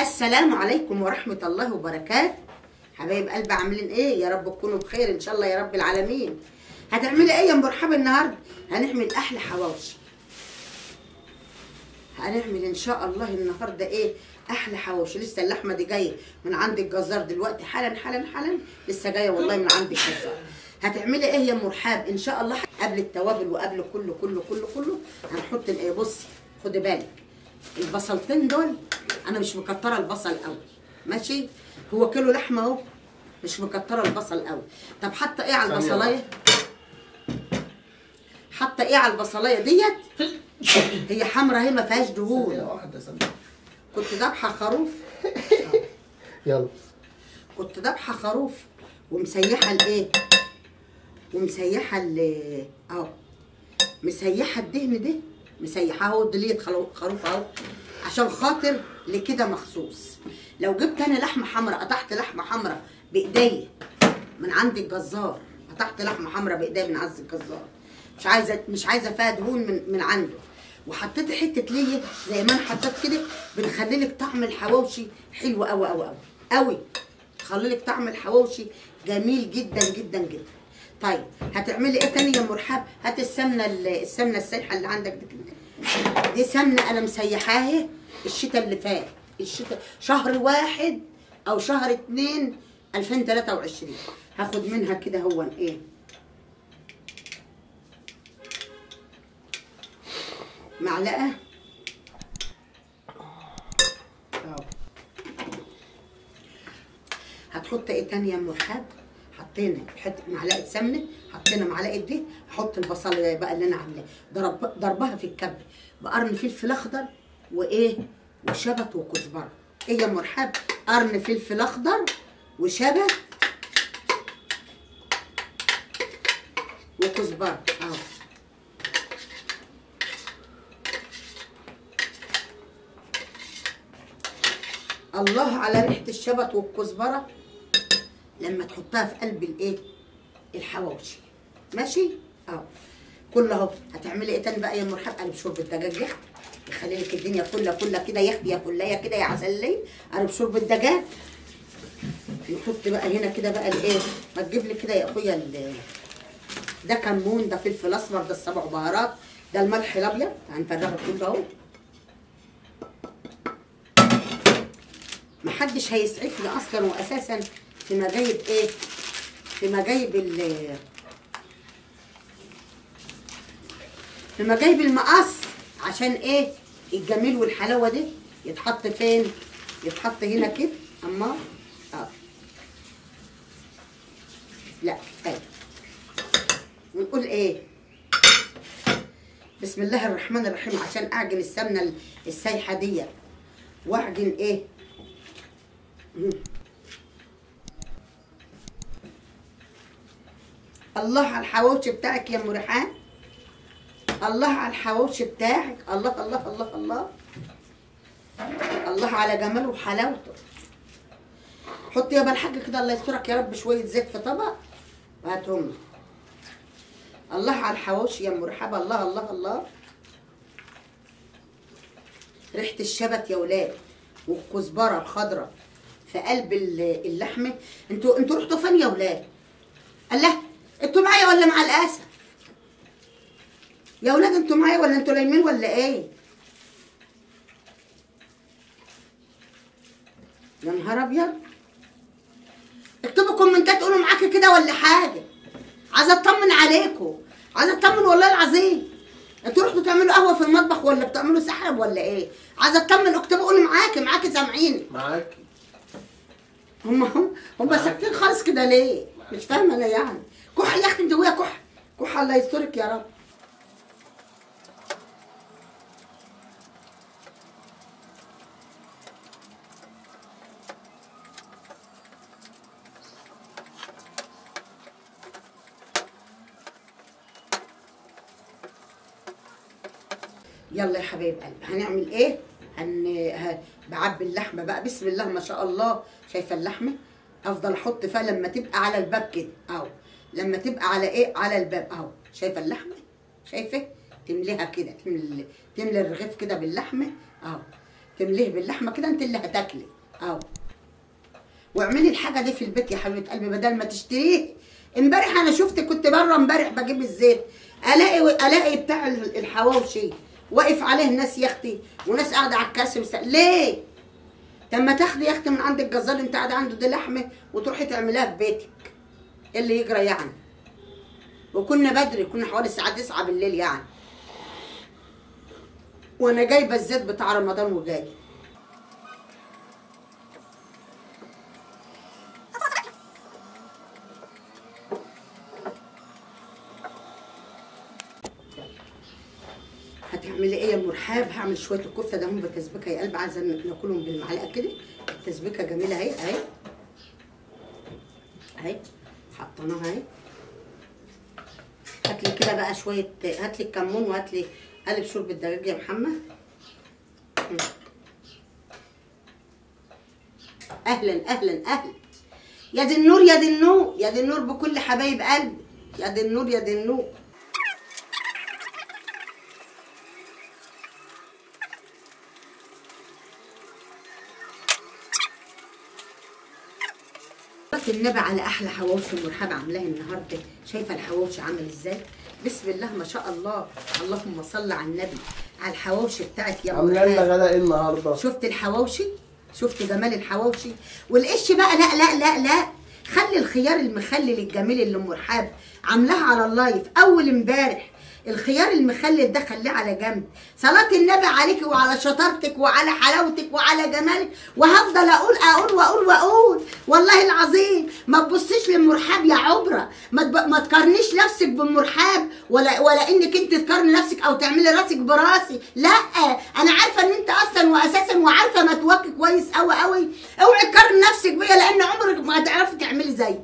السلام عليكم ورحمة الله وبركاته. حبايب قلبي عاملين ايه؟ يا رب تكونوا بخير ان شاء الله يا رب العالمين. هتعملي ايه يا مرحبا النهارده؟ هنعمل احلى حواوشي. هنعمل ان شاء الله النهارده ايه؟ احلى حواوشي. لسه اللحمه دي جايه من عند الجزار دلوقتي حالا لسه جايه والله من عند الجزار. هتعملي ايه يا مرحاب ان شاء الله؟ قبل التوابل وقبل كله هنحط الايه. بصي خدي بالك البصلتين دول انا مش مكتره البصل قوي، ماشي؟ هو كيلو لحمه اهو، مش مكتره البصل قوي. طب حاطه ايه على البصلايه؟ حاطه ايه على البصلايه ديت؟ هي حمرا اهي ما فيهاش دهون. كنت ذابحه خروف. يلا. كنت ذابحه خروف ومسيحه الايه؟ ومسيحه اهو، مسيحه الدهن ده، مسيحه اهو دليت خروف اهو عشان خاطر لكده مخصوص. لو جبت انا لحمه حمراء، قطعت لحمه حمراء بايديا من عند الجزار، قطعت لحمه حمراء بايديا من عند الجزار، مش عايزه فيها دهون من عنده، وحطيت حته ليه زي ما انا حطيت كده، بنخلي لك طعم الحواوشي حلو قوي قوي قوي قوي، تخلي لك طعم الحواوشي جميل جدا جدا جدا. طيب هتعملي ايه تاني يا مرحب؟ هات السمنه السايحه اللي عندك دي كده. دي سمنه انا مسيحاها الشتاء اللي فات، الشتاء شهر 1 او شهر 2 2023. هاخد منها كده هو ايه، معلقه اهو. هتحط ايه تاني يا مرحب؟ حطينا حته معلقه سمنه، حطينا معلقه دي. احط البصل بقى اللي انا عاملاه، ضربها في الكب بقرن فلفل اخضر وايه وشبت وكزبره. ايه يا مرحب؟ قرن فلفل اخضر وشبت وكزبره اهو. الله على ريحه الشبت والكزبره لما تحطها في قلب الايه الحواوشي، ماشي اهو كله اهو. هتعملي ايه تاني بقى يا مرحب؟ قلب شوربه دجاج يخت، يخلي لك الدنيا كلها كده يخت يا كليه كده يا عسليه. قلب شوربه دجاج. نحط بقى هنا كده بقى الايه، ما تجيب لي كده يا اخويا ده كمون، ده فلفل اسمر، ده السبع بهارات، ده الملح الابيض. هنفرغه كله اهو. محدش هيسعفني اصلا واساسا في مجايب ايه، في مجايب المقص، عشان ايه؟ الجميل والحلاوه دي يتحط فين؟ يتحط هنا كده. اما لا كفايه. ونقول ايه؟ بسم الله الرحمن الرحيم. عشان اعجن السمنه السايحه دي واعجن ايه؟ الله على الحواوشي بتاعك يا مرحان، الله على الحواوشي بتاعك، الله الله الله الله الله على جماله وحلاوته. حط يا بالحاج كده الله يسترك يا رب شويه زيت في طبق وهاتهم. الله على الحواوشي يا مرحبا، الله الله الله. ريحه الشبت يا ولاد والكزبره الخضراء في قلب اللحمه. انتوا رحتوا فين يا ولاد؟ الله، انتوا معايا ولا مع الاسف؟ يا ولاد انتوا معايا ولا انتوا نايمين ولا ايه؟ يا نهار ابيض. اكتبوا كومنتات قولوا معاكي كده ولا حاجه، عايزه اطمن عليكم، عايزه اطمن والله العظيم. انتوا رحتوا تعملوا قهوه في المطبخ ولا بتعملوا سحب ولا ايه؟ عايزه اطمن. اكتبوا قولوا معاكي سامعيني. معاكي. هم ساكتين خالص كده ليه؟ مش فاهمه انا يعني. كح يا اختي انت ويا كح كح، الله يسترك يا رب. يلا يا حبايب قلبي هنعمل ايه؟ بعبي اللحمه بقى. بسم الله ما شاء الله. شايفه اللحمه؟ افضل احط فيها لما تبقى على الباب كده اهو، لما تبقى على ايه؟ على الباب اهو. شايفه اللحمه؟ شايفه؟ تمليها كده، تملي الرغيف كده باللحمه اهو. تمليه باللحمه كده، انت اللي هتاكلي اهو. واعملي الحاجه دي في البيت يا حبيبه قلبي بدل ما تشتريه. امبارح انا شفت، كنت بره امبارح بجيب الزيت، الاقي بتاع الحواوشي واقف عليه ناس يا اختي، وناس قاعده على الكاس ليه؟ طب ما تاخدي يا اختي من عند الجزار انت قاعده عنده دي لحمه وتروحي تعمليها في بيتك. ايه اللي يجرى يعني؟ وكنا بدري، كنا حوالي الساعه 9 بالليل يعني، وانا جايبه الزيت بتاع رمضان وجاي. هتعملي ايه يا ام رحاب؟ هعمل شويه الكفته ده هم بتسبيكه يا قلب، عايزه ناكلهم بالمعلقه كده. التسبيكه جميله اهي اهي اهي، حطيناها اهي. هاتلي كده بقى شويه، هاتلي الكمون وهاتلي قالب شوربه دجاج يا محمد. اهلا اهلا اهلا يا دي النور يا دي النور يا دي النور بكل حبايب قلبي، يا دي النور يا دي النور. النبي على احلى حواوشي ام رحاب عاملاه النهارده. شايفه الحواوشي عامل ازاي؟ بسم الله ما شاء الله، اللهم صل على النبي. على الحواوشي بتاعك يا ام رحاب. عامله لنا غدا ايه النهارده؟ شفت الحواوشي؟ شفت جمال الحواوشي؟ والقش بقى لا لا لا لا، خلي الخيار المخلل الجميل اللي ام رحاب عاملاها على اللايف اول امبارح. الخيار المخلل ده خليه على جنب. صلاة النبي عليكي وعلى شطارتك وعلى حلاوتك وعلى جمالك، وهفضل اقول اقول واقول واقول. والله العظيم ما تبصيش لام رحاب يا عبره، ما تقارنيش نفسك بام رحاب، ولا انك انت تقارني نفسك او تعملي راسك براسي. لا، انا عارفه ان انت اصلا واساسا وعارفه متوكي كويس قوي قوي. اوعي تقارني نفسك بيا، لان عمرك ما هتعرفي تعملي زيي.